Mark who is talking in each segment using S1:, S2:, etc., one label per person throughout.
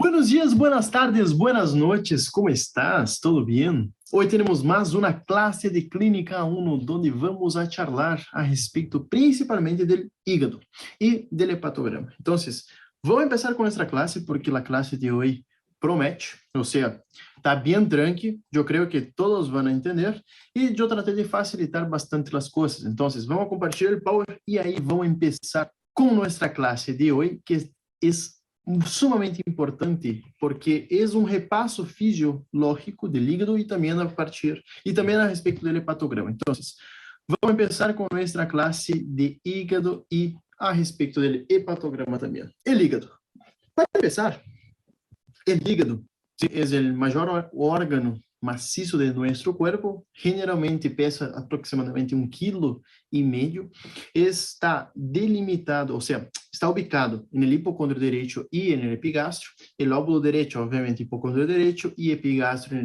S1: Buenos dias, buenas tardes, buenas noches, ¿cómo estás? ¿Todo bien? Hoy tenemos más una clase de Clínica 1, donde vamos a charlar a respeito principalmente del hígado y del hepatograma. Entonces, vamos a empezar con nuestra clase porque la clase de hoy promete, o sea, está bien tranqui, yo creo que todos van a entender y yo traté de facilitar bastante las cosas. Entonces, vamos a compartir el power y ahí vamos a empezar con nuestra clase de hoy, que es sumamente importante porque é repasso fisiológico do hígado e também a respeito do hepatograma. Então, vamos começar com nossa classe de hígado e a respeito do hepatograma também. O hígado. Para começar, o hígado é o maior órgano maciço de nosso corpo, generalmente pesa aproximadamente 1,5 kg, está delimitado, ou seja, está ubicado no hipocondrio direito e no epigastro. O lóbulo direito, obviamente, hipocondrio direito e epigastro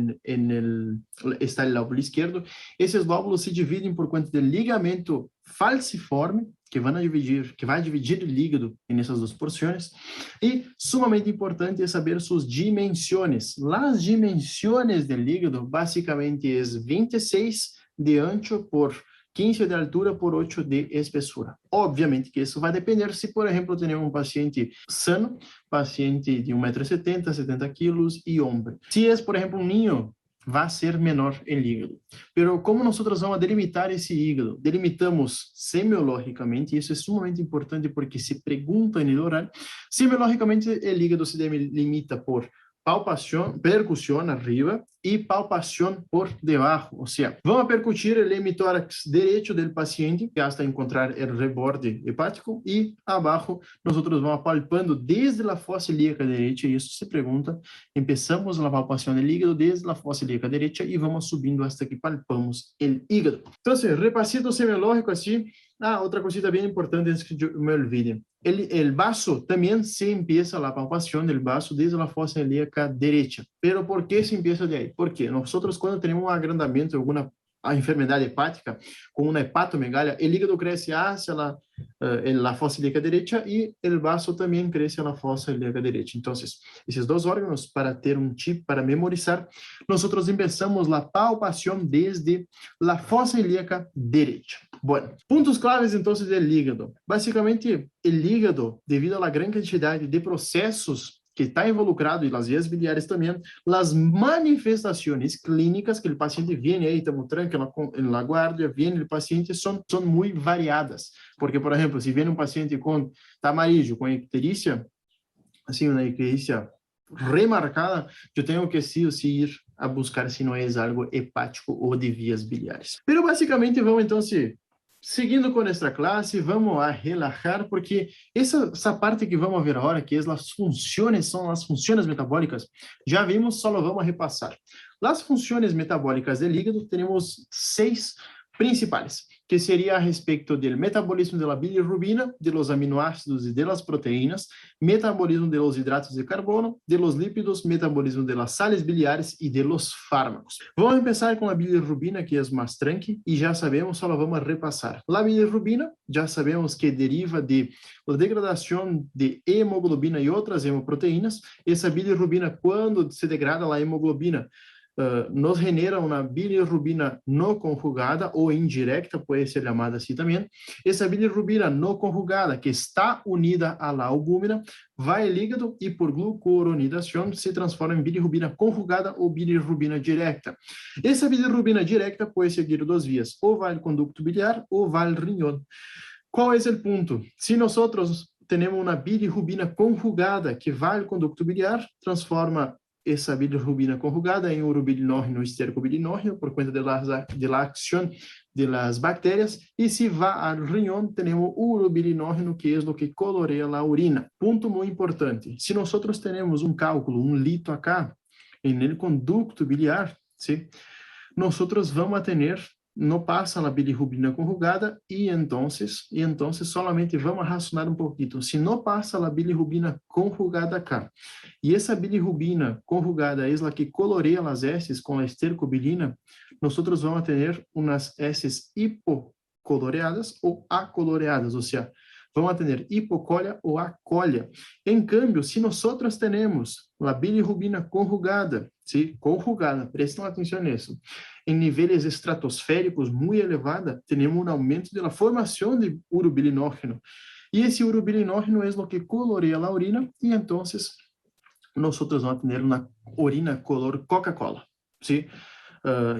S1: está no lóbulo esquerdo. Esses lóbulos se dividem por conta do ligamento falciforme, que vai dividir o hígado nessas duas porções. E, sumamente importante, é saber suas dimensões. As dimensões do hígado, basicamente, é 26 de ancho por 15 de altura por 8 de espessura. Obviamente que isso vai depender se, por exemplo, temos um paciente sano, paciente de 1,70 m, 70 kg e homem. Se é, por exemplo, um ninho, vai ser menor o hígado. Pero como nós vamos delimitar esse hígado? Delimitamos semiologicamente, isso é sumamente importante porque se pergunta no oral. Semiologicamente, o hígado se delimita por palpação, percussão arriba e palpação por debaixo, ou seja, vamos percutir o hemitórax direito do paciente hasta encontrar o reborde hepático e abaixo nós vamos palpando desde a fossa ilíaca direita, e isso se pergunta, começamos a palpação do hígado desde a fossa ilíaca direita e vamos subindo hasta que palpamos o hígado. Então, repassito semiológico assim. Outra coisa bem importante antes que eu me olvide. O vaso também se empieza a palpação do vaso desde a fossa ilíaca direita. Pero por que se empieza de aí? Porque nós, quando temos um agrandamento, alguma enfermidade hepática, com uma hepatomegalia, o hígado cresce hacia a fossa ilíaca direita e o vaso também cresce na fossa ilíaca direita. Então, esses dois órgãos, para ter um chip para memorizar, nós começamos a palpação desde a fossa ilíaca direita. Bueno, pontos claves, então, do hígado. Basicamente, o hígado, devido à grande quantidade de processos que está involucrado, e as vias biliares também, as manifestações clínicas que o paciente vem aí, estamos tranquilos na guarda, vem o paciente, são muito variadas. Porque, por exemplo, se vem um paciente com tamarillo, com icterícia, assim, uma icterícia remarcada, eu tenho que sim ir a buscar se não é algo hepático ou de vias biliares. Mas, basicamente, vamos, então, seguindo com esta classe, vamos a relaxar, porque essa parte que vamos ver agora, que as funções, são as funções metabólicas, já vimos, só vamos repassar. As funções metabólicas do hígado, temos 6 principais, que seria a respeito do metabolismo da bilirrubina, dos aminoácidos e das proteínas, metabolismo dos hidratos de carbono, dos lípidos, metabolismo das sales biliares e dos fármacos. Vamos começar com a bilirrubina, que é mais tranqui, e já sabemos, só vamos repassar. A bilirrubina, já sabemos que deriva de degradação de hemoglobina e outras hemoproteínas. Essa bilirrubina, quando se degrada a hemoglobina, nos genera uma bilirrubina não conjugada ou indirecta, pode ser chamada assim também. Essa bilirrubina não conjugada, que está unida à albúmina, vai ao hígado e por glucuronidação se transforma em bilirrubina conjugada ou bilirrubina direta. Essa bilirrubina direta pode seguir 2 vias, ou vai ao conducto biliar ou vai ao rinhão. Qual é o ponto? Se nós temos uma bilirrubina conjugada que vai ao conducto biliar, transforma essa bilirrubina conjugada em urobilinórgeno e estercobilinórgeno por conta da ação das bactérias, e se vai ao rinhão, temos urobilinórgeno, que é o que coloreia a urina. Ponto muito importante, se nós temos um cálculo, um lito acá, no conducto biliar, ¿sí? Nós vamos ter não passa a bilirrubina conjugada e então solamente vamos racionar um pouquinho. Se não passa a bilirrubina conjugada acá, e essa bilirrubina conjugada é a que coloreia as heces com a estercobilina, nós vamos ter umas heces hipocoloreadas ou acoloreadas, ou seja, vamos a tener hipocolia o acolia. En cambio, si nosotros tenemos la bilirrubina conjugada, ¿sí? Conjugada, presten atención en eso, en niveles estratosféricos muy elevada, tenemos un aumento de la formación de urobilinógeno. Y ese urobilinógeno es lo que colorea la orina y entonces nosotros vamos a tener una orina color Coca-Cola, ¿sí?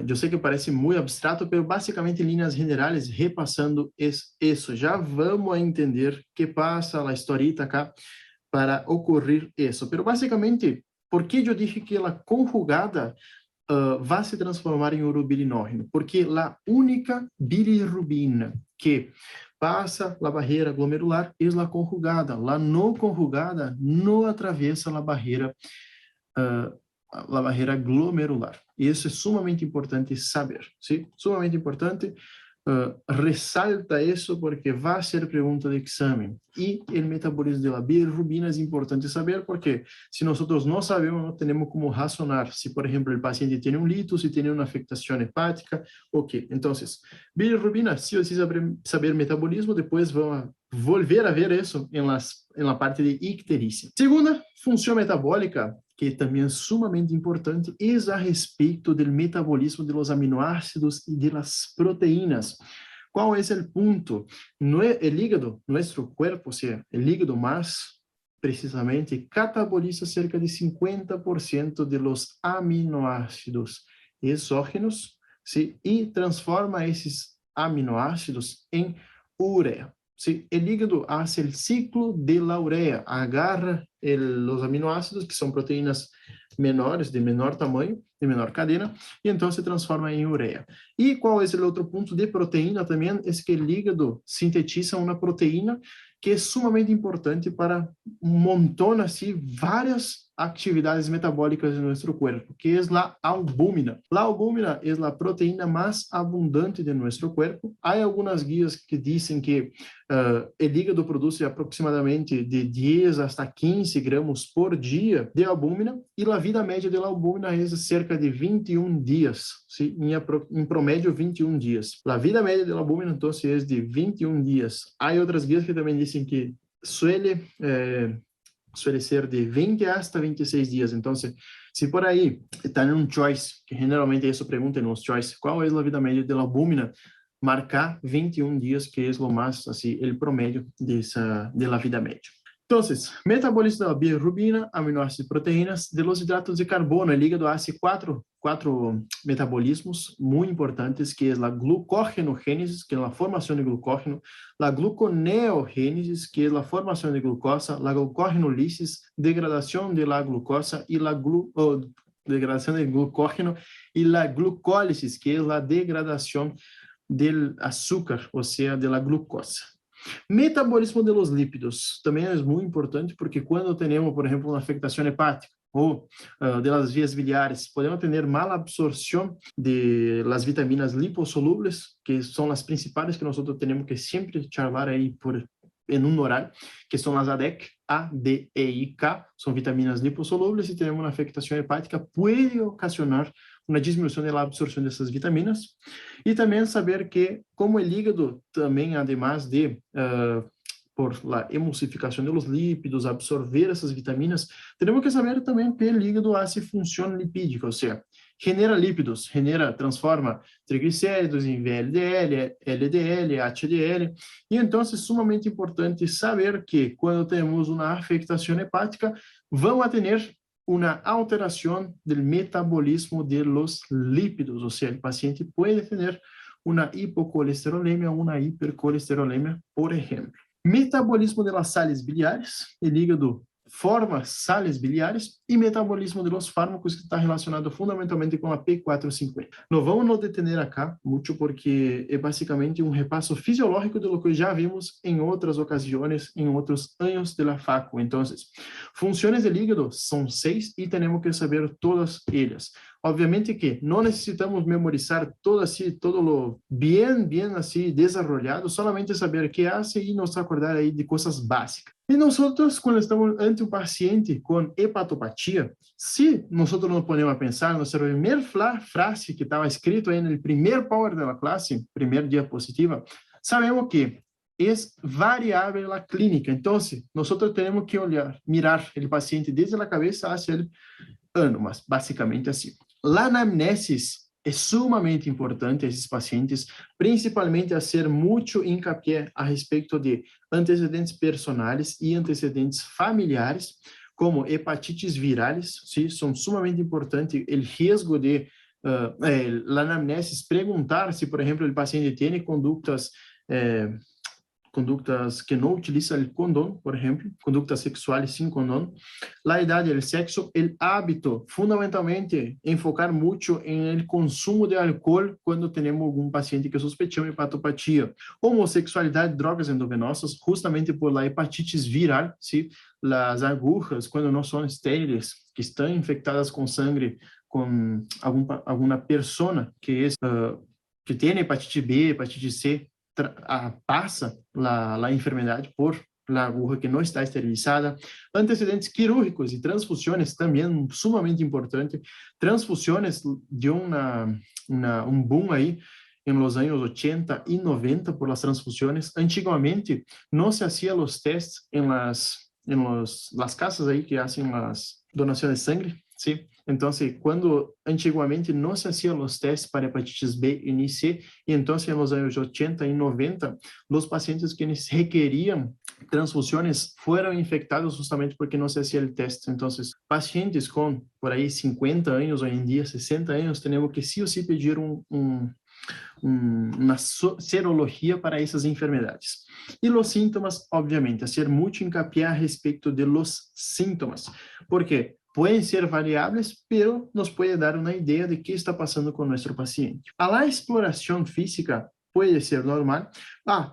S1: Eu sei que parece muito abstrato, mas basicamente em linhas generais, repassando isso, já vamos a entender que passa a historita cá para ocorrer isso. Mas basicamente, por que eu disse que a conjugada vai se transformar em urobilinógeno? Porque a única bilirrubina que passa a barreira glomerular é a conjugada. A não conjugada não atravessa a barreira a barreira glomerular. Isso é sumamente importante saber, sim? Sumamente importante. Ressalta isso porque vai ser pergunta de exame. E o metabolismo da bilirrubina é importante saber porque se nós não sabemos, não temos como razonar. Se, por exemplo, o paciente tem um lito, se tem uma afectação hepática, ok. Então, bilirrubina, se você saber metabolismo, depois vamos volver a ver isso na parte de icterícia. Segunda função metabólica, que também é sumamente importante, é a respeito do metabolismo dos aminoácidos e das proteínas. Qual é o ponto? No hígado, nosso corpo, o hígado mais precisamente, cataboliza cerca de 50% de los aminoácidos exógenos, ¿sí? E transforma esses aminoácidos em ureia. ¿Sí? El hígado hace el ciclo de la urea, agarra los aminoácidos, que são proteínas menores, de menor tamanho, de menor cadena, e então se transforma em ureia. E qual é o outro ponto de proteína também? É que o hígado sintetiza uma proteína que é sumamente importante para um montão, assim, várias atividades metabólicas de nosso corpo, que é a albúmina. A albúmina é a proteína mais abundante de nosso corpo. Há algumas guias que dizem que o hígado produz aproximadamente de 10 hasta 15 gramos por dia de albúmina, e a vida média da albúmina é cerca de 21 dias, ¿sí? Em promédio 21 dias. A vida média da albúmina, então, é de 21 dias. Há outras guias que também dizem que suele ser de 20 hasta 26 dias. Então, se por aí está em um choice, que generalmente isso pergunta nos choice, qual é a vida média da albúmina, marcar 21 dias, que é o mais, assim, o promédio da vida média. Então, metabolismo da bilirrubina, aminoácidos e proteínas, de los hidratos de carbono. O hígado hace quatro metabolismos muito importantes, que é a glucógenogênese, que é a formação de glucógeno, a gluconeogênese, que é a formação de glucosa, a glucogenolísis, degradação de la glucosa e degradação de glucógeno, e a glucólise, que é a degradação do açúcar, ou seja, de la glucosa. Metabolismo de los lípidos também é muito importante, porque quando temos, por exemplo, uma afectação hepática ou de las vias biliares, podemos ter mala absorção de las vitaminas lipossolúveis, que são as principais que nós temos que sempre charlar aí em um horário, que são as ADEK, A, D, E e K, são vitaminas lipossolúveis, e temos uma afectação hepática, pode ocasionar uma diminuição da absorção dessas vitaminas. E também saber que, como o hígado também, además de, por la emulsificação dos lípidos, absorver essas vitaminas, temos que saber também que o hígado hace função lipídica, ou seja, genera lípidos, transforma triglicéridos em VLDL, LDL, HDL, e então é sumamente importante saber que quando temos uma afectação hepática, vamos a ter uma alteração do metabolismo de los lípidos, ou seja, o paciente pode ter uma hipocolesterolemia ou uma hipercolesterolemia, por exemplo. Metabolismo de las sales biliares, o hígado forma sales biliares, e metabolismo de los fármacos, que está relacionado fundamentalmente com a P450. Não vamos nos detener acá muito, porque é basicamente um repasso fisiológico de lo que já vimos em outras ocasiões, em outros anos da facu. Então, funções do hígado são 6 e temos que saber todas elas. Obviamente que não necessitamos memorizar todo lo bien assim desarrollado, solamente saber o que hace e nos acordar aí de coisas básicas. E nós, quando estamos ante um paciente com hepatopatia, se nós nos ponemos a pensar, nossa primeira frase que estava escrito aí no primeiro power da classe, primeira diapositiva, sabemos que es variable la clínica. Entonces, nosotros tenemos que mirar el paciente desde la cabeza hacia el ano, mas basicamente assim. La anamnesis é sumamente importante a esses pacientes, principalmente a ser muito hincapié a respeito de antecedentes personais e antecedentes familiares, como hepatites virais, sim, são sumamente importantes. O risco de la anamnesis perguntar se, por exemplo, o paciente tem condutas que não utilizam o condão, por exemplo, condutas sexuais sem condão, a idade, o sexo, o hábito, fundamentalmente, enfocar muito em el consumo de álcool quando temos algum paciente que sospechamos hepatopatia, homossexualidade, drogas endovenosas, justamente por la hepatitis viral, ¿sí? Las agujas, quando não são estériles, que estão infectadas com sangue, com alguma persona que tem hepatite B, hepatite C, passa a enfermidade por la aguja que não está esterilizada. Antecedentes quirúrgicos e transfusões também sumamente importante. Transfusões de um boom aí em los anos 80 e 90 por las transfusões. Antigamente não se hacía os testes em las casas aí que hacen las donações de sangue, ¿sí? Entonces, quando antigamente não se hacían os testes para hepatitis B e C, e então, em los anos 80 e 90, os pacientes que requeriam transfusões foram infectados justamente porque não se hacía o teste. Então, pacientes com, por aí, 50 anos, hoje em dia, 60 anos, temos que sí ou sí pedir uma serologia para essas enfermedades. E os sintomas, obviamente, hacer muito hincapié a respeito de los síntomas. Por quê? Pueden ser variables, pero nos puede dar una idea de qué está pasando con nuestro paciente. A la exploración física puede ser normal.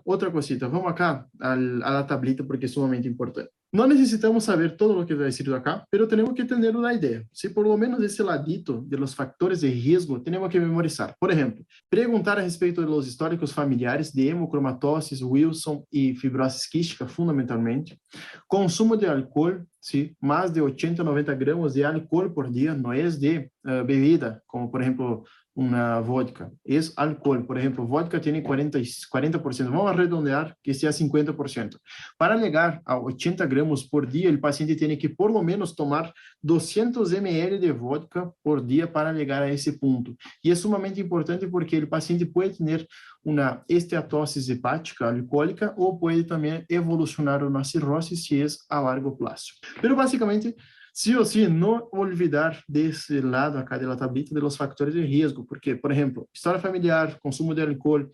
S1: Outra cosita, vamos acá a la tablita porque é sumamente importante. Não necessitamos saber todo o que está escrito acá, pero temos que ter uma ideia. Se por lo menos esse ladito de los factores de risco, temos que memorizar. Por exemplo, perguntar a respeito dos históricos familiares de hemocromatosis, Wilson e fibrose quística, fundamentalmente. Consumo de álcool, sim, mais de 80 a 90 gramas de álcool por dia, não é de bebida, como por exemplo uma vodka. É álcool, por exemplo, vodka tem 40%, vamos arredondear que seja 50%. Para chegar a 80 gramas por dia, o paciente tem que por lo menos tomar 200 ml de vodka por dia para chegar a esse ponto. E é sumamente importante porque o paciente pode ter uma esteatose hepática alcoólica ou pode também evolucionar uma cirrose se é a largo prazo. Pero basicamente, sí o sí, no olvidar desse lado acá de la tablita de los factores de risco, porque, por exemplo, história familiar, consumo de álcool,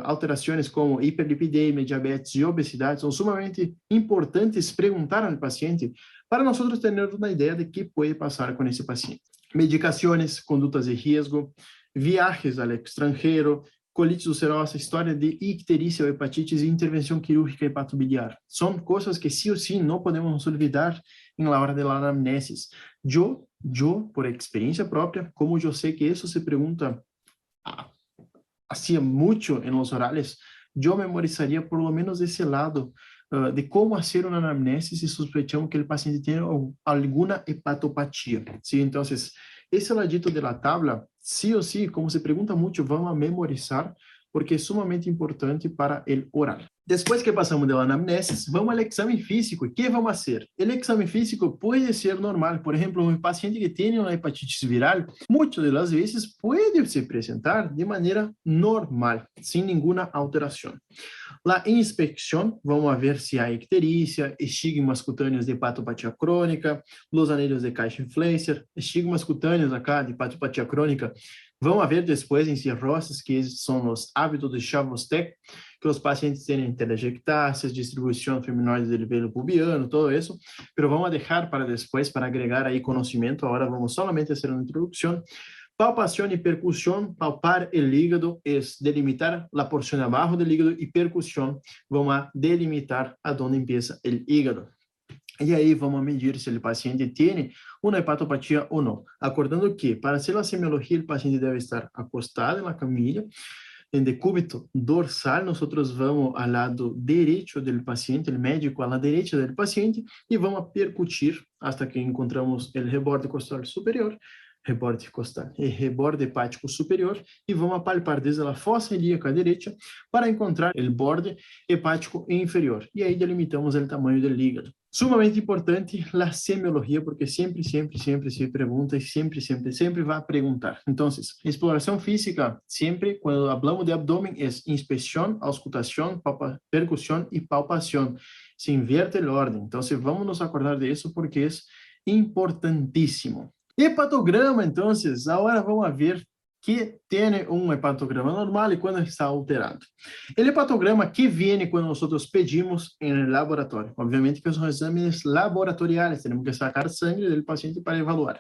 S1: alterações como hiperlipidemia, diabetes e obesidade são sumamente importantes perguntar ao paciente para nós termos uma ideia de que pode passar com esse paciente. Medicações, condutas de risco, viajes ao extranjero, colite ulcerosa, história de icterícia ou hepatites e intervenção quirúrgica hepatobiliar. São coisas que sí ou sí não podemos olvidar em la hora de la anamnesis. Eu, por experiência própria, como eu sei que isso se pergunta hacía muito em los orales, eu memorizaria por lo menos esse lado de como fazer uma anamnesis se sospechamos que o paciente tem alguma hepatopatia. ¿Sí? Então, esse ladito de la tabla, sí ou sí, como se pergunta muito, vamos a memorizar, porque é sumamente importante para o oral. Depois que passamos da anamnesis, vamos ao exame físico. O que vamos fazer? O exame físico pode ser normal. Por exemplo, um paciente que tem uma hepatite viral, muitas das vezes pode se apresentar de maneira normal, sem nenhuma alteração. La inspecção, vamos ver se há icterícia, estigmas cutâneos de hepatopatia crônica, los anelhos de Caixa-Influencer, estigmas cutâneos acá de hepatopatia crônica. Vamos ver depois em cirroses, que são os hábitos de Chavosteck, que os pacientes têm telangiectasias, distribuição feminoide do velo pubiano, todo isso, mas vamos deixar para depois, para agregar aí conhecimento. Agora vamos solamente fazer uma introdução. Palpação e percussão, palpar o hígado é delimitar a porção abaixo do hígado e percussão, vamos a delimitar aonde empieza o hígado. E aí vamos medir se o paciente tem uma hepatopatia ou não. Acordando que, para fazer a semiologia, o paciente deve estar acostado na camilla, em decúbito dorsal, nós vamos ao lado direito do paciente, o médico à direita do paciente, e vamos a percutir até que encontramos o reborde costal superior. reborde costal e reborde hepático superior, e vamos apalpar desde a fossa ilíaca direita para encontrar o borde hepático inferior. E aí delimitamos o tamanho do hígado. Sumamente importante a semiologia, porque sempre se pergunta e sempre vai perguntar. Então, exploração física, sempre, quando hablamos de abdômen, é inspeção, auscultação, percussão e palpação. Se inverte a ordem. Então, vamos nos acordar disso porque é importantíssimo. Hepatograma, então, agora vamos ver que tem um hepatograma normal e quando está alterado. O hepatograma que vem quando nós pedimos em laboratório. Obviamente que são exames laboratoriais, temos que sacar sangue do paciente para evaluar.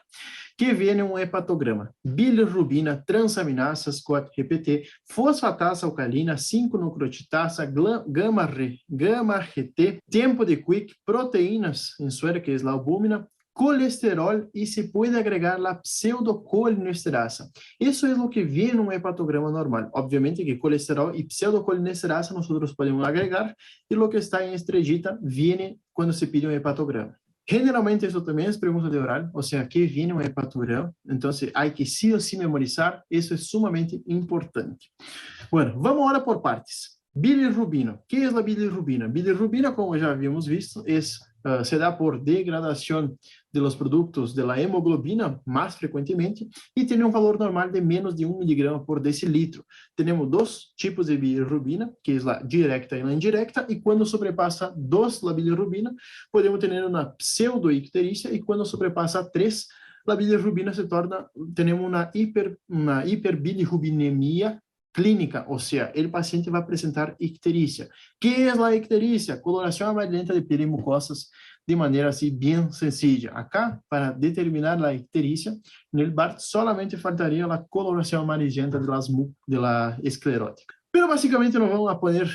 S1: Que vem um hepatograma: bilirrubina, transaminasas, 4-HPT, fosfatase alcalina, 5-nucleotidasa, gama-RT, tempo de Quick, proteínas em suero, que é a albúmina, colesterol e se pode agregar a pseudocolinesterasa. Isso é o que vem no hepatograma normal. Obviamente que colesterol e pseudocolinesterasa nós podemos agregar e o que está em estrellita vem quando se pide um hepatograma. Generalmente isso também é pergunta de oral, ou seja, que vem um hepatograma, então há que sim ou sim memorizar, isso é sumamente importante. Bueno, vamos agora por partes. Bilirrubina. O que é a bilirrubina? Bilirrubina, como já havíamos visto, se dá por degradação de los produtos de la hemoglobina, mais frequentemente, e tem um valor normal de menos de 1 miligrama por decilitro. Temos dois tipos de bilirrubina, que é a direta e a indirecta, e quando sobrepassa 2 a bilirrubina, podemos ter uma pseudoicterícia, e quando sobrepassa 3, a bilirrubina temos uma hiperbilirrubinemia clínica, ou seja, o paciente vai apresentar icterícia. Que é a icterícia? Coloração amarelenta de pele e mucosas de maneira assim bem sencilla. Acá, para determinar a icterícia, no BART solamente faltaria a coloração amarelenta de la esclerótica. Pero basicamente não vamos a poner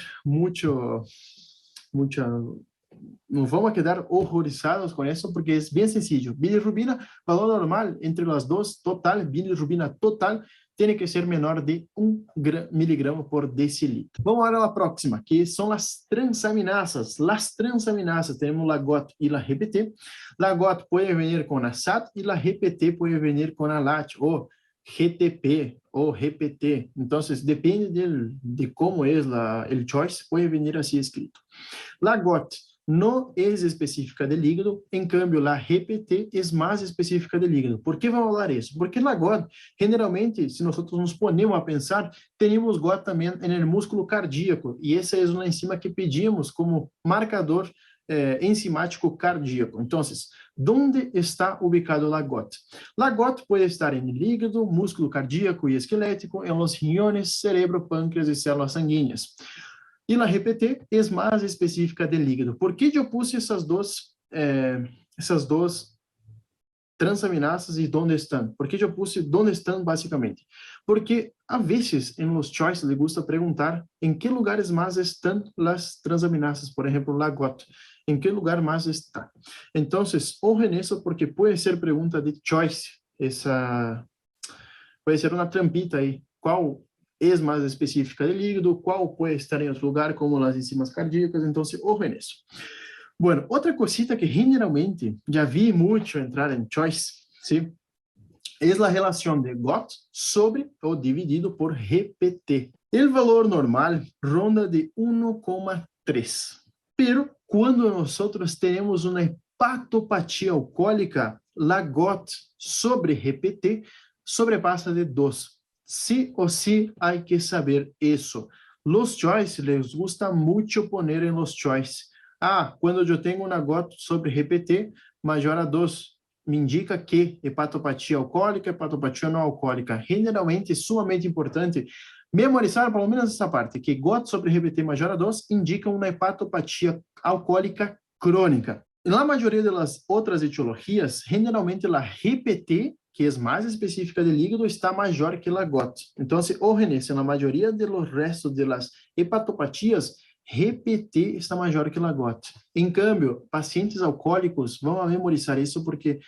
S1: não vamos quedar horrorizados com isso, porque é bem sencillo. Bilirrubina, valor normal entre as duas, total, bilirrubina total, tem que ser menor de 1 miligrama por decilitro. Vamos agora à próxima, que são as transaminasas. As transaminasas, temos a GOT e a RPT. A GOT pode vir com a SAT e a RPT pode vir com a LAT, ou GTP, ou RPT. Então, depende de como é o choice, pode vir assim escrito. A GOT não é específica do hígado, em cambio, a RPT é mais específica do hígado. Por que vamos falar isso? Porque na GOT, generalmente, se nós nos ponemos a pensar, temos GOT também no músculo cardíaco, e essa é uma enzima que pedimos como marcador enzimático cardíaco. Então, onde está ubicado a GOT? A GOT pode estar no hígado, músculo cardíaco e esquelético, em los riñones, cerebro, pâncreas e células sanguíneas. E a RPT é mais específica do hígado. Por que eu pus essas duas transaminasas e onde estão? Por que eu pus onde estão, basicamente? Porque, a vezes, em los choice, le gusta perguntar em que lugares mais estão as transaminasas, por exemplo, a GOT. Em que lugar mais está? Então, ojo nisso, porque pode ser pergunta de choice. Pode ser uma trampita aí. Qual é mais específica do hígado, qual pode estar em outro lugar, como as enzimas cardíacas, então, ojo nisso. Bueno, outra cosita que generalmente já vi muito entrar em choice, ¿sí? É a relação de GOT sobre ou dividido por RPT. O valor normal ronda de 1,3. Pero quando nós temos uma hepatopatia alcoólica, a GOT sobre RPT sobrepassa de 2. Sí o sí hay que saber eso. Los choice les gusta mucho poner en los choice. Quando eu tenho uma GOT sobre RPT maior a 2, me indica que hepatopatia alcoólica, hepatopatia não alcoólica. Generalmente, é sumamente importante memorizar pelo menos essa parte, que GOT sobre RPT maior a 2 indica uma hepatopatia alcoólica crônica. Na maioria das outras etiologias, generalmente a RPT, que é mais específica do hígado, está maior que a GOT. Então, ojo nisso, na maioria dos restos das hepatopatias, RPT está maior que a GOT. Em câmbio, pacientes alcoólicos vão memorizar isso porque,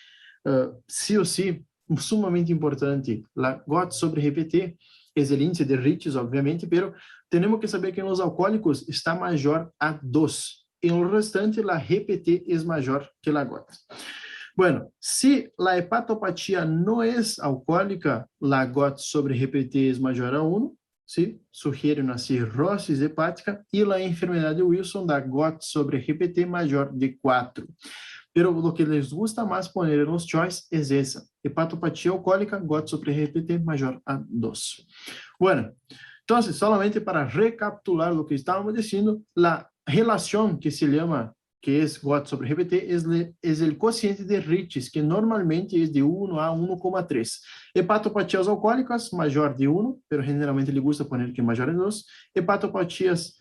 S1: sim ou sim, sumamente importante, a GOT sobre RPT é o índice de Riches, obviamente, pero temos que saber que nos alcoólicos está maior a 2. E no restante, a RPT é maior que a GOT. Bueno, si la hepatopatía no es alcohólica, la GOT sobre GPT es mayor a 1, ¿sí? Sugiere una cirrosis hepática, y la enfermedad de Wilson da GOT sobre GPT mayor de 4. Pero lo que les gusta más poner en los choice es esa, hepatopatía alcohólica, GOT sobre GPT mayor a 2. Bueno, entonces, solamente para recapitular lo que estábamos diciendo, la relación que se llama, que es GOT sobre GPT, es el cociente de Riches, que normalmente es de 1 a 1,3. Hepatopatías alcohólicas, mayor de 1, pero generalmente le gusta poner que mayor de 2. Hepatopatías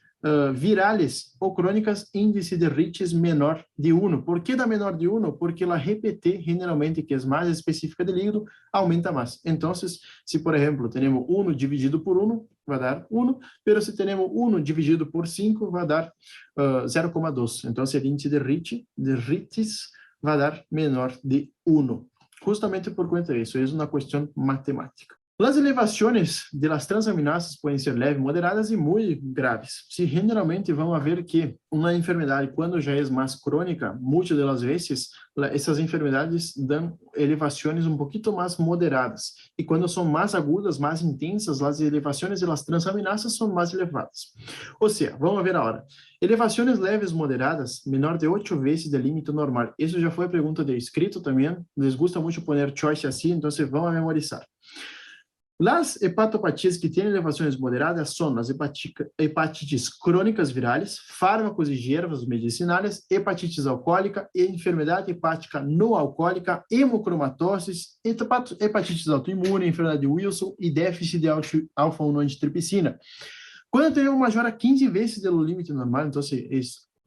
S1: virales ou crônicas, índice de Riches menor de 1. Por que da menor de 1? Porque a GPT, generalmente, que é mais específica do hígado, aumenta mais. Então, se, por exemplo, temos 1 dividido por 1, vai dar 1, pero se temos 1 dividido por 5, vai dar 0,2. Então, o índice de Riches vai dar menor de 1. Justamente por conta disso, é uma questão matemática. Las elevaciones de las transaminasas pueden ser leves, moderadas y muy graves. Sí, generalmente vamos a ver que una enfermedad, cuando ya es más crónica, muchas de las veces, esas enfermedades dan elevaciones un poquito más moderadas. Y cuando son más agudas, más intensas, las elevaciones de las transaminasas son más elevadas. O sea, vamos a ver ahora. Elevaciones leves moderadas, menor de 8 veces del límite normal. Eso ya fue pregunta de escrito también. Les gusta mucho poner choice así, entonces vamos a memorizar. Las hepatopatias que têm elevações moderadas são as hepatites crônicas virales, fármacos e ervas medicinais, hepatites alcoólica, enfermidade hepática não alcoólica, hemocromatose, hepatites autoimune, enfermidade de Wilson e déficit de alfa-1 antitripsina. Quando tem uma majora 15 vezes do limite normal, então é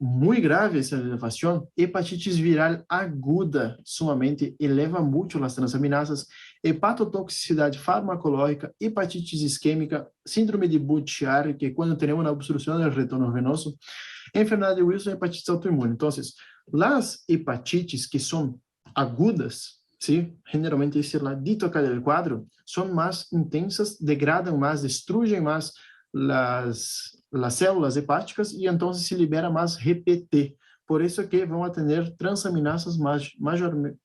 S1: muito grave essa elevação. Hepatitis viral aguda sumamente eleva muito as transaminasas, hepatotoxicidade farmacológica, hepatitis isquêmica, síndrome de Budd-Chiari, que é quando temos uma obstrução do retorno venoso, enfermidade de Wilson e hepatite autoimune. Então, as hepatites que são agudas, ¿sí? Generalmente esse ladito acá del quadro, são mais intensas, degradam mais, destruem mais las células hepáticas y entonces se libera más GPT. Por eso que van a tener transaminasas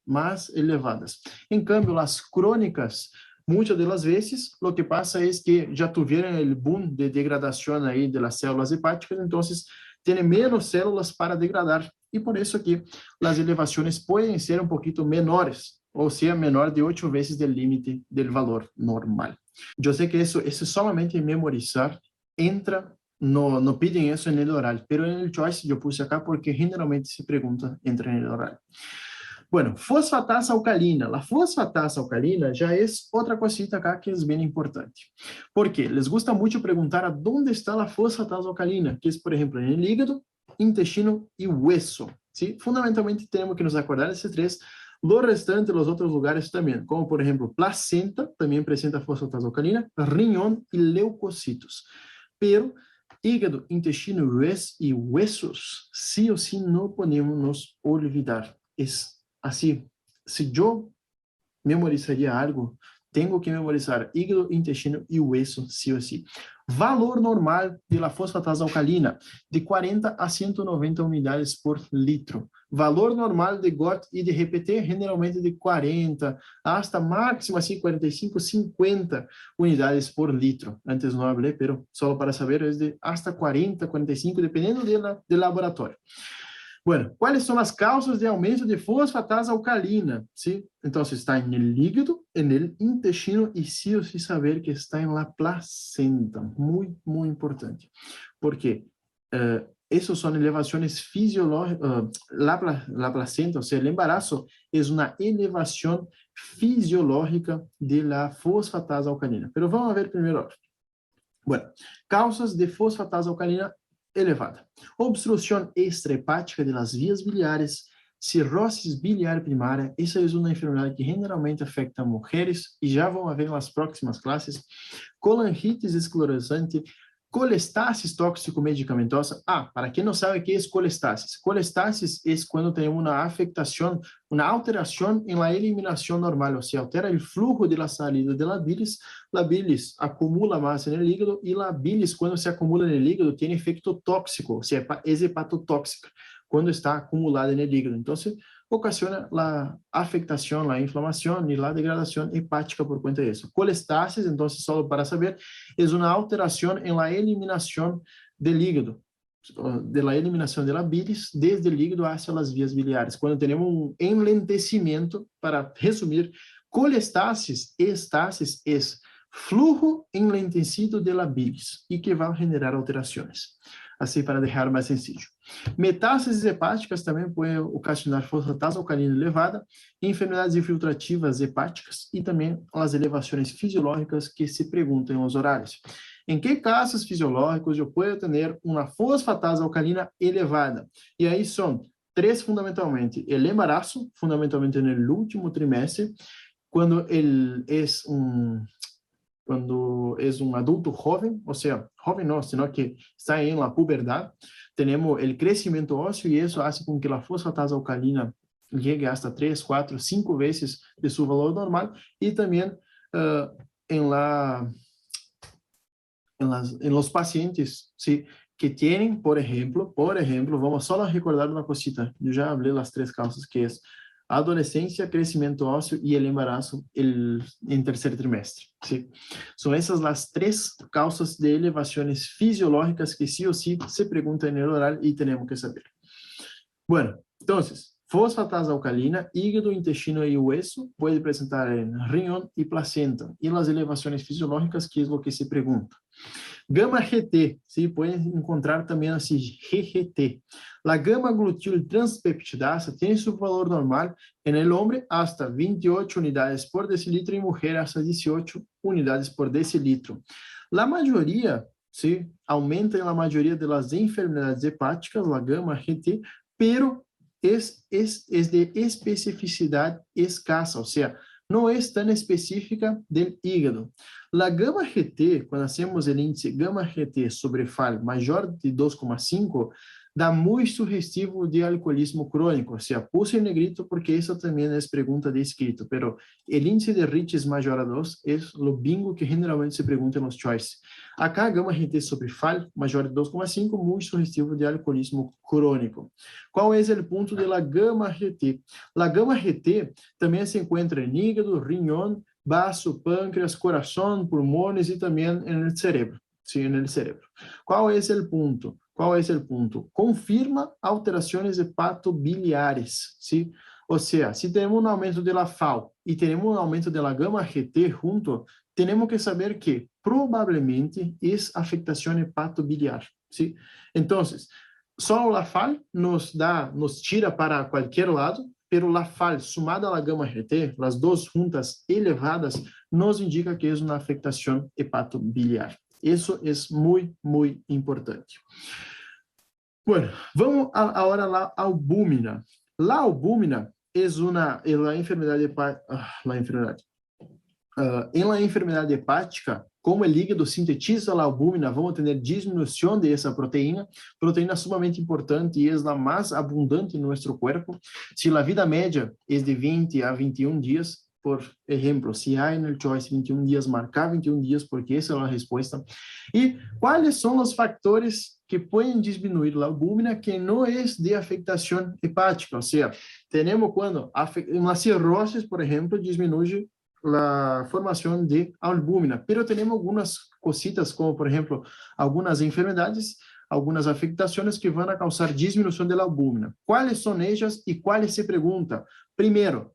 S1: más elevadas. En cambio, las crónicas, muchas de las veces, lo que pasa es que ya tuvieron el boom de degradación ahí de las células hepáticas, entonces tienen menos células para degradar. Y por eso que las elevaciones pueden ser un poquito menores, ou seja, menor de 8 vezes do limite do valor normal. Eu sei que isso solamente memorizar entra, no piden isso no oral, pero no choice eu puse acá porque generalmente se pergunta, entra no oral. Bueno, fosfatasa alcalina. A fosfatasa alcalina já é outra cosita acá que é bem importante. Porque les gusta muito perguntar a onde está a fosfatasa alcalina, que é, por exemplo, no hígado, intestino e hueso. ¿Sí? Fundamentalmente temos que nos acordar desses três. Lo restante, los otros lugares también, como por ejemplo, placenta, también presenta fosfatasa alcalina, riñón y leucocitos. Pero hígado, intestino y huesos, sí o sí no podemos nos olvidar. Es así, si yo memorizaría algo, tengo que memorizar hígado, intestino y hueso, sí o sí. Valor normal de la fosfatasa alcalina, de 40 a 190 unidades por litro. Valor normal de GOT e de GPT, generalmente de 40 hasta máximo assim 45, 50 unidades por litro. Antes não hablé, pero só para saber, é de hasta 40, 45, dependendo do laboratório. Bueno, ¿cuáles son las causas de aumento de fosfatasa alcalina? ¿Sí? Entonces, está en el hígado, en el intestino y sí o sí saber que está en la placenta. Muy, muy importante. Porque esas son elevaciones fisiológicas. La placenta, o sea, el embarazo, es una elevación fisiológica de la fosfatasa alcalina. Pero vamos a ver primero. Bueno, causas de fosfatasa alcalina elevada. Obstrucción extrahepática de las vías biliares, cirrosis biliar primária, essa é uma enfermidade que generalmente afeta mulheres, e já vão ver nas próximas classes, colangitis esclerosante, colestasis tóxico-medicamentosa. Para quem não sabe o que é colestasis. Colestasis é quando tem uma afectação, uma alteração em la eliminação normal, ou seja, altera o flujo de la salida de la bilis acumula massa no hígado, e la bilis, quando se acumula no hígado, tem efeito tóxico, ou seja, é hepatotóxica, quando está acumulada no hígado. Então, ocasiona la afectación, la inflamación y la degradación hepática por cuenta de eso. Colestasis, entonces, solo para saber, es una alteración en la eliminación del hígado, de la eliminación de la bilis desde el hígado hacia las vías biliares. Cuando tenemos un enlentecimiento, para resumir, colestasis, estasis es flujo enlentecido de la bilis y que va a generar alteraciones. Así para dejar mais sencillo. Metástases hepáticas também podem ocasionar fosfatase alcalina elevada, enfermidades infiltrativas hepáticas e também as elevações fisiológicas que se perguntam em los horários. Em que casos fisiológicos eu posso ter uma fosfatase alcalina elevada? E aí são três fundamentalmente: o embaraço, fundamentalmente no último trimestre, quando ele é um adulto jovem, ou seja, jovem não, sino que está em la puberdade, temos o crescimento ósseo e isso faz com que a fosfatase alcalina chegue hasta 3, 4, 5 vezes de seu valor normal e também em los pacientes, ¿sí? Que têm, por exemplo, vamos só recordar uma cosita, eu já falei as três causas que é adolescência, crescimento ósseo e o embaraço em terceiro trimestre. ¿Sí? São essas as três causas de elevações fisiológicas que sí o sí se perguntam no oral e temos que saber. Bueno, entonces, fosfatase alcalina, hígado, intestino e hueso pode apresentar em riñón e placenta. E as elevações fisiológicas, que é o que se pergunta. Gama-GT, ¿sí? Pueden encontrar también así, GGT. La gamma-glutil-transpeptidasa tiene su valor normal en el hombre hasta 28 unidades por decilitro y mujer hasta 18 unidades por decilitro. La mayoría, ¿sí? Aumenta en la mayoría de las enfermedades hepáticas, la gamma-GT, pero es de especificidad escasa, o sea, não é tão específica do hígado. A gama-GT, quando hacemos o índice gama-GT sobre FAL maior de 2,5, dá muito sugestivo de alcoolismo crônico. O seja, puse em negrito porque isso também é pergunta de escrito, pero o índice de Riches maior a 2 é o bingo que generalmente se pergunta nos choice. Acá, gama-GT sobre FAL maior de 2,5, muito sugestivo de alcoolismo crônico. Qual é o ponto da gama-GT? A gama-GT também se encontra em hígado, riñón, baço, pâncreas, coração, pulmões e também no cérebro. Sim, no cérebro. Qual é o ponto? Confirma alterações hepatobiliares, ¿sí? Ou seja, se temos um aumento da FAL e temos um aumento da gama-GT junto, temos que saber que provavelmente é afectação hepatobiliar, ¿sí? Então, só a FAL nos tira para qualquer lado, pero la FAL sumada a gama-GT, as duas juntas elevadas, nos indica que é uma afectação hepatobiliar. Isso é muito, muito importante. Bueno, vamos agora à albúmina. A albúmina é uma enfermidade em la enfermidade hepática, como o hígado sintetiza a albúmina, vamos ter diminuição de essa proteína sumamente importante e é a mais abundante em nosso corpo. Se a vida média é de 20 a 21 dias, por exemplo, se há no choice 21 dias, marcar 21 dias, porque essa é a resposta. E quais são os fatores que podem diminuir a albúmina que não é de afectação hepática? Ou seja, temos quando uma cirrose, por exemplo, diminui a formação de albúmina, pero temos algumas cositas, como por exemplo, algumas enfermidades, algumas afectações que vão causar diminuição da albúmina. Quais são elas e quais se pergunta? Primeiro,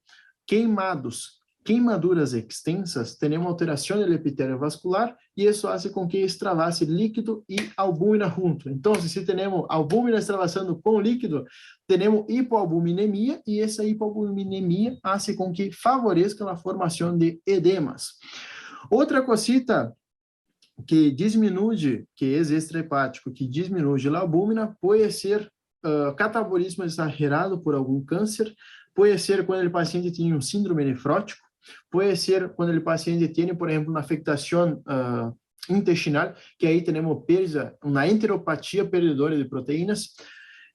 S1: queimaduras extensas, temos alteração do epitélio vascular e isso faz com que extravase líquido e albúmina junto. Então, se temos albúmina extravasando com líquido, temos hipoalbuminemia e essa hipoalbuminemia faz com que favoreça a formação de edemas. Outra cosita que diminui, que é extrahepático, que diminui a albúmina, pode ser catabolismo exagerado por algum câncer, pode ser quando o paciente tem um síndrome nefrótico, pode ser quando o paciente tem, por exemplo, uma afectação intestinal, que aí temos uma enteropatia perdedora de proteínas.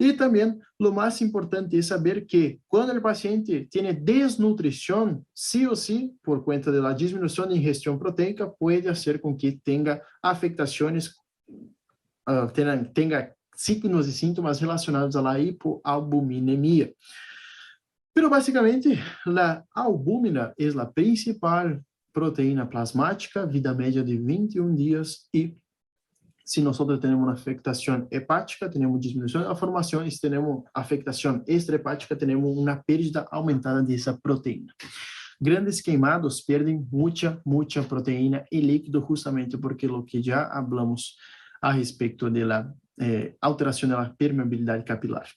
S1: E também, o mais importante é saber que quando o paciente tem desnutrição, sí ou sí, por conta da diminuição da ingestão proteica, pode fazer com que tenha afectações, tenha signos e sintomas relacionados à hipoalbuminemia. Pero básicamente, la albúmina es la principal proteína plasmática, vida média de 21 días, y si nosotros tenemos una afectación hepática, tenemos disminución de la formación, y si tenemos afectación extrahepática, tenemos una pérdida aumentada de esa proteína. Grandes queimados pierden mucha proteína y líquido justamente porque lo que ya hablamos a respecto de la alteración de la permeabilidad capilar.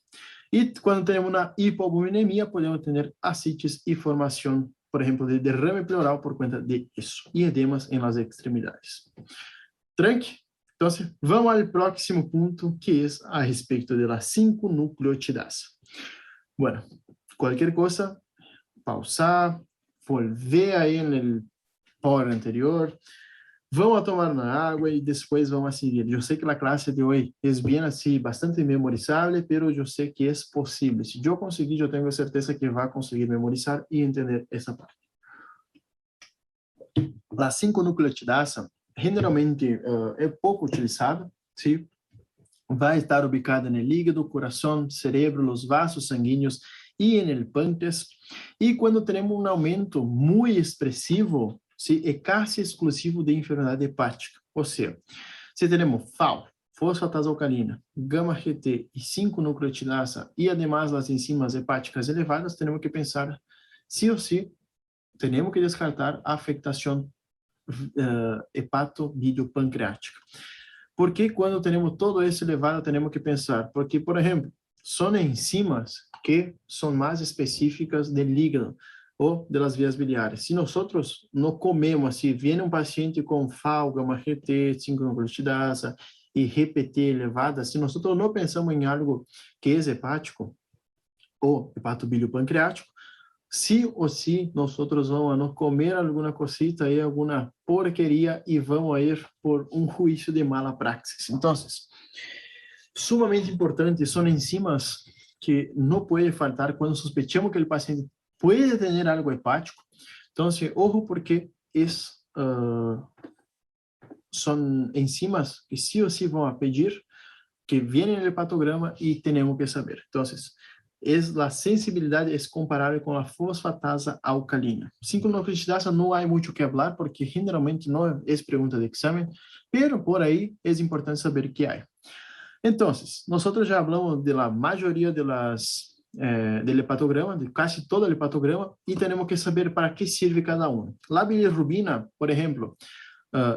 S1: Y cuando tenemos una hipoalbuminemia, podemos tener ascites y formación, por ejemplo, de derrame pleural por cuenta de eso, y edemas en las extremidades. Tranque? Entonces, vamos al próximo punto, que es a respecto de la 5-nucleotidasa. Bueno, cualquier cosa, pausar, volver aí no power anterior, vamos a tomar uma água e depois vamos a seguir. Eu sei que a classe de hoje é bem assim, bastante memorizável, mas eu sei que é possível. Se eu conseguir, eu tenho certeza que vai conseguir memorizar e entender essa parte. A 5-nucleotidasa, generalmente, é pouco utilizada, sim? Vai estar ubicada no hígado, coração, cerebro, os vasos sanguíneos e en pâncreas. E quando temos um aumento muito expressivo, ¿sí? É quase exclusivo de enfermidade hepática. Ou seja, se temos FAO, fosfatase alcalina, gama-GT e 5-nucleotidasa e, además, as enzimas hepáticas elevadas, temos que pensar, sim ou sim, temos que descartar a afectação hepato-biliopancreática. Porque quando temos todo isso elevado, temos que pensar, porque, por exemplo, são enzimas que são mais específicas do hígado ou das vias biliares. Se nós não comemos, se vem um paciente com FAO, gama-GT, 5-nucleotidasa e RPT elevada, se nós não pensamos em algo que é hepático ou hepato-biliopancreático, sí ou sí, nós vamos comer alguma cosita aí, alguma porqueria e vamos ir por juízo de mala praxis. Então, sumamente importante, são enzimas que não podem faltar quando sospechamos que o paciente pode ter algo hepático. Então, ojo, porque são enzimas que sí ou sí vão a pedir, que vienen no hepatograma e temos que saber. Então, a sensibilidade é comparável com a fosfatasa alcalina. 5-nucleotidasa não há muito que falar, porque generalmente não é pergunta de exame, mas por aí é importante saber que há. Então, nós já falamos da maioria do hepatograma, de quase todo o hepatograma, e temos que saber para que serve cada um. A bilirrubina, por exemplo,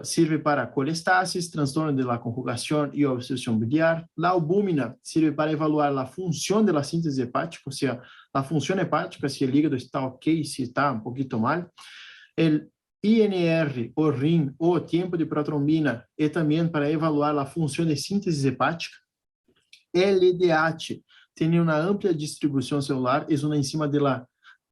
S1: sirve para colestasis, transtorno de la conjugación y obstrucción biliar. La albúmina sirve para evaluar la función de la síntesis hepática, o sea, la función hepática, si el hígado está ok, si está un poquito mal. El INR, o RIN, o tiempo de protrombina, es también para evaluar la función de síntesis hepática. LDH tiene una amplia distribución celular, es una enzima de la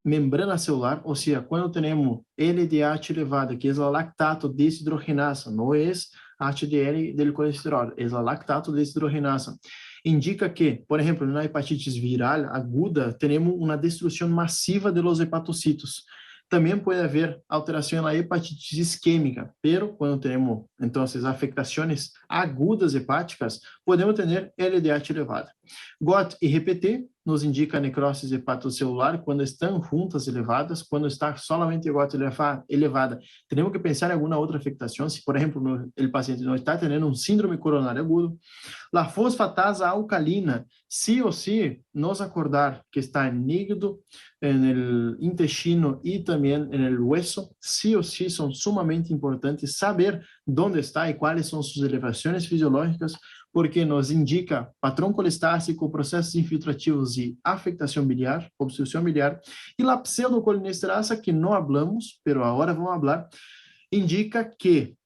S1: membrana celular, ou seja, quando temos LDH elevado, que é o lactato desidrogenasa, não é HDL do colesterol, é o lactato desidrogenasa. Indica que, por exemplo, na hepatite viral aguda, temos uma destruição massiva dos hepatocitos. Também pode haver alteração na hepatite isquêmica, pero quando temos, então, afectações agudas hepáticas, podemos ter LDH elevada. GOT e RPT nos indica a necrose hepatocelular quando estão juntas elevadas, quando está solamente GOT elevada. Temos que pensar em alguma outra afectação, se, por exemplo, o paciente não está tendo um síndrome coronário agudo. A fosfatasa alcalina, sí ou sí, nos acordar que está no hígado, no intestino e também no hueso, sí ou sí, são sumamente importantes saber onde está e quais são suas elevações fisiológicas, porque nos indica patrão colestático, processos infiltrativos e afectação biliar, obstrução biliar, e a pseudocolinesterasa, que não hablamos, pero agora vamos falar, indica que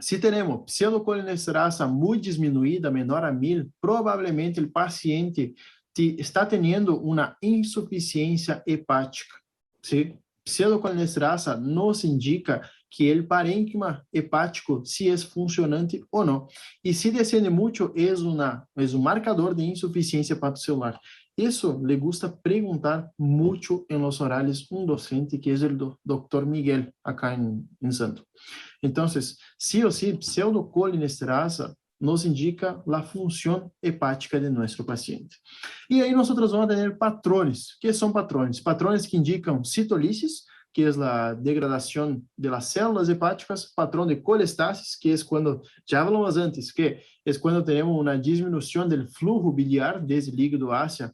S1: se temos pseudocolinesterasa muito diminuída, menor a 1000, provavelmente o paciente está tendo uma insuficiência hepática. ¿Sí? Pseudocolinesterasa nos indica que o parênquima hepático se é funcionante ou não. E se descende muito, é um marcador de insuficiência hepatocelular. Isso le gusta perguntar muito em los orales docente, que é o Dr. Miguel, acá em Santo. Então, sí ou sí, pseudocolinesterasa nos indica a função hepática de nosso paciente. E aí nós vamos ter patrones. Que são patrones? Patrones que indicam citolisis, que é a degradação das células hepáticas, patrão de colestasis, que é quando, já falamos antes, que é quando temos uma diminuição do fluxo biliar desde o hígado hacia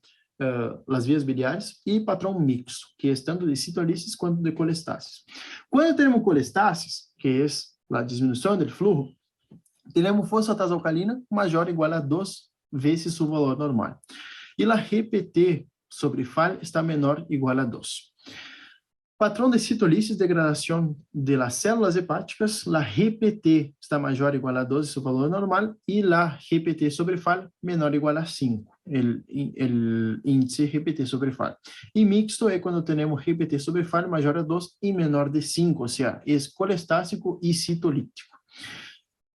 S1: as vias biliares, e patrão mixto, que é tanto de citolisis quanto de colestasis. Quando temos colestasis, que é a diminuição do fluxo, temos fosfatase alcalina maior ou igual a 2 vezes seu valor normal. E a RPT sobre FAL está menor ou igual a 2. Patrão de citolisis, degradação das células hepáticas, a RPT está maior ou igual a 12, seu valor normal, e a RPT sobre FAL menor ou igual a 5, o índice RPT sobre FAL. E mixto é quando temos RPT sobre FAL maior a 2 e menor de 5, ou seja, é colestático e citolítico.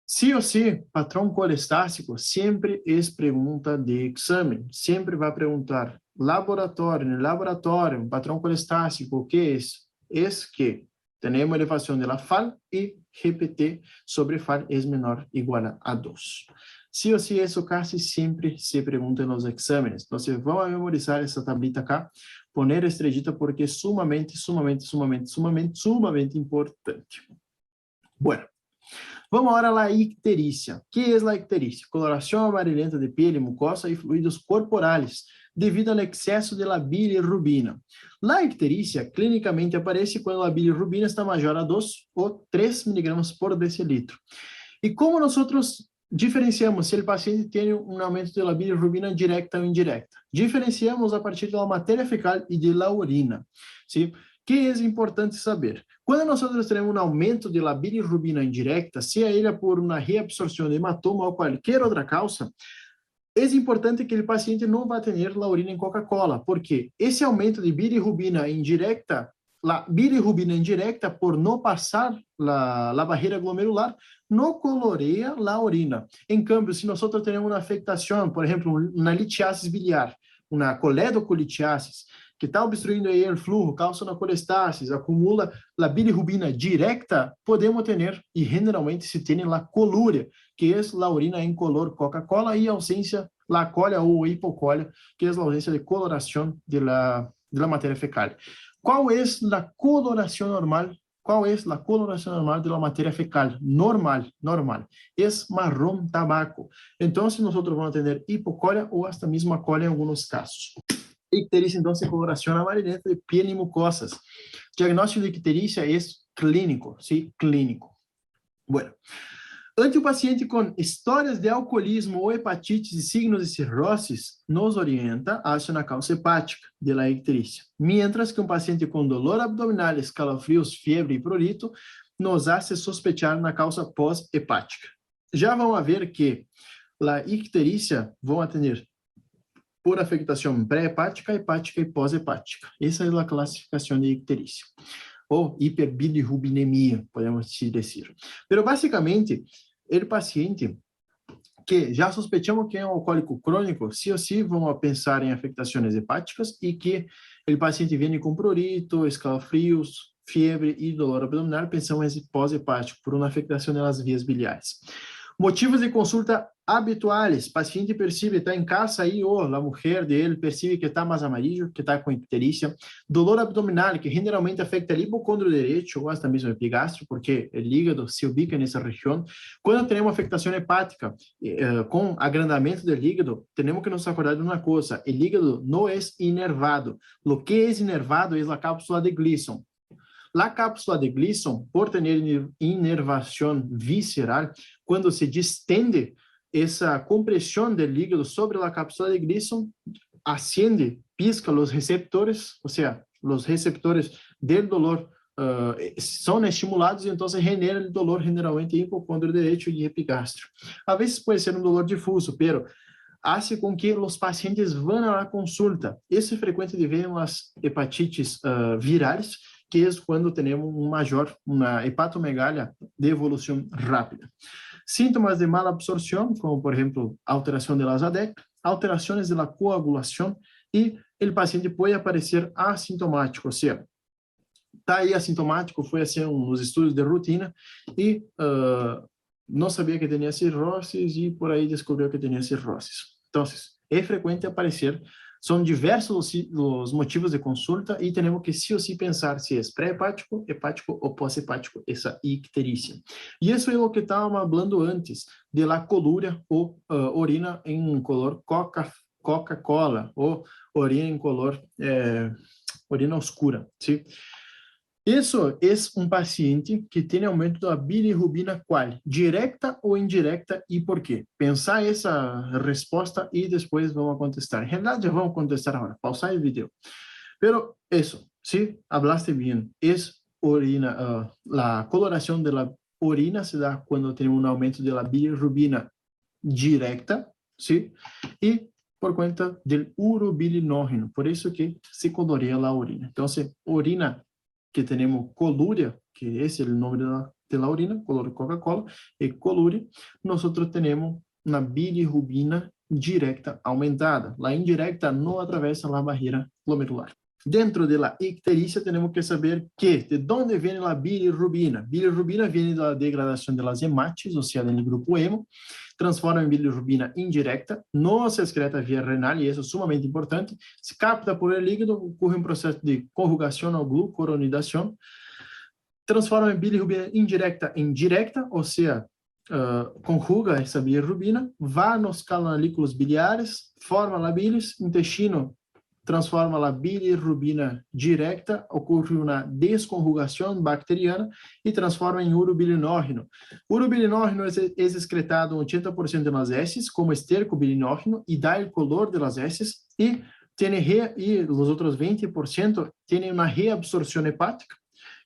S1: Sí ou sí, patrão colestático sempre é pergunta de exame, sempre vai perguntar laboratório, no laboratório, patrão colestático, o que é isso? É que temos elevação da FAL e RPT sobre FAL é menor ou igual a 2. Sí ou sí, isso casi sempre se pergunta nos exames. Então, vamos memorizar essa tablita acá, poner estrellita porque é sumamente importante. Bueno. Vamos agora à icterícia. O que é a icterícia? Coloração amarelenta de pele, mucosa e fluidos corporais, devido ao excesso de bilirrubina. A icterícia clinicamente aparece quando a bilirrubina está maior a 2 ou 3 mg por decilitro. E como nós diferenciamos se o paciente tem um aumento da bilirrubina direta ou indireta? Diferenciamos a partir da matéria fecal e da urina. Sim? Que é importante saber? Quando nós temos um aumento da bilirrubina indireta, seja ele por uma reabsorção de hematoma ou qualquer outra causa, é importante que o paciente não vá ter a urina em Coca-Cola, porque esse aumento de bilirrubina indireta, a bilirrubina indireta, por não passar a barreira glomerular, não coloreia a urina. Em câmbio, se nós temos uma afectação, por exemplo, uma litiasis biliar, uma coledocolitiasis, que está obstruindo aí o fluxo, causa uma colestasis, acumula a bilirrubina direta, podemos ter, e generalmente se tem a colúria, que é a urina em color Coca-Cola, e ausência, a cólia ou hipocólia, que é a ausência de coloração da matéria fecal. Qual é a coloração normal? Qual é a coloração normal da matéria fecal? Normal. É marrom tabaco. Então, nós vamos ter hipocólia ou hasta mesmo a cólia em alguns casos. Icterícia, então, se coloração amarelenta de pele e mucosas. Diagnóstico de icterícia é clínico, sim, clínico. Bueno, ante o paciente com histórias de alcoolismo ou hepatite e signos de cirroses, nos orienta hacia uma causa hepática de la icterícia. Mientras que um paciente com dor abdominal, escalofrios, febre e prurito, nos hace sospechar na causa pós-hepática. Já vão ver que a icterícia vão atender por afectação pré-hepática, hepática e pós-hepática. Essa é a classificação de icterícia. Ou hiperbilirrubinemia, podemos dizer. Mas, basicamente, o paciente que já suspeitamos que é um alcoólico crônico, sim ou sim, vamos pensar em afectações hepáticas e que o paciente vem com prurito, escalofrios, febre e dor abdominal, pensamos em pós-hepático, por uma afectação das vias biliares. Motivos de consulta habituais. Paciente percebe, está em casa aí, ou a mulher dele percebe que está mais amarillo, que está com icterícia. Dor abdominal, que generalmente afeta o hipocôndrio direito, ou até mesmo o epigastro, porque o hígado se ubica nessa região. Quando temos uma afectação hepática, com agrandamento do hígado, temos que nos acordar de uma coisa: o hígado não é inervado. O que é inervado é a cápsula de Gleason. A cápsula de Gleason, por ter inervação visceral, quando se distende essa compressão do hígado sobre a cápsula de Gleason, asciende, pisca os receptores, ou seja, os receptores do dolor são estimulados e então se genera o dolor generalmente em hipocôndrio direito e epigastro. A vezes pode ser um dolor difuso, pero hace com que os pacientes vão à consulta. Isso é frequente de ver nas hepatites virais, que é quando temos uma hepatomegalia de evolução rápida. Sintomas de mala absorção, como por exemplo, alteração das ADEC, alterações da coagulação, e o paciente pode aparecer assintomático, ou seja, está aí assintomático, foi assim nos estudos de rotina, e não sabia que tinha cirrosis e por aí descobriu que tinha cirrosis. Então, é frequente aparecer, são diversos os motivos de consulta e temos que sí ou sí pensar se é pré-hepático, hepático ou pós-hepático, essa icterícia. E isso é o que estávamos falando antes, de la colúria ou urina em color Coca-Cola, ou urina em color urina oscura, ¿sí? Isso é um paciente que tem aumento da bilirrubina qual? Directa ou indirecta e por quê? Pensar essa resposta e depois vamos contestar. Em realidade, já vamos contestar agora. Pausar o vídeo. Pero isso, se hablaste bem, é urina, a coloração da urina se dá quando tem um aumento da bilirrubina directa, ¿sí? E por conta do urobilinógeno, por isso que se coloreia a urina. Então, urina que temos colúria, que esse é o nome da urina, color Coca-Cola, e colúria, nós temos uma bilirrubina directa aumentada. A indirecta não atravessa a barreira glomerular. Dentro da icterícia, temos que saber que, de onde vem a bilirrubina? Bilirrubina vem da degradação das hemates, ou seja, do grupo hemo, transforma em bilirrubina indirecta, não se excreta via renal, e isso é sumamente importante, se capta por el hígado, ocorre um processo de conjugação ou glucoronidação, transforma em bilirrubina indirecta em direta, ou seja, conjuga essa bilirrubina, vai nos canalículos biliares, forma a bilis, intestino transforma a bilirrubina directa, ocorre uma desconjugação bacteriana e transforma em urobilinógeno. Urobilinógeno é excretado 80% nas heces, como esterco bilinógeno, e dá o color das heces, e os outros 20% têm uma reabsorção hepática,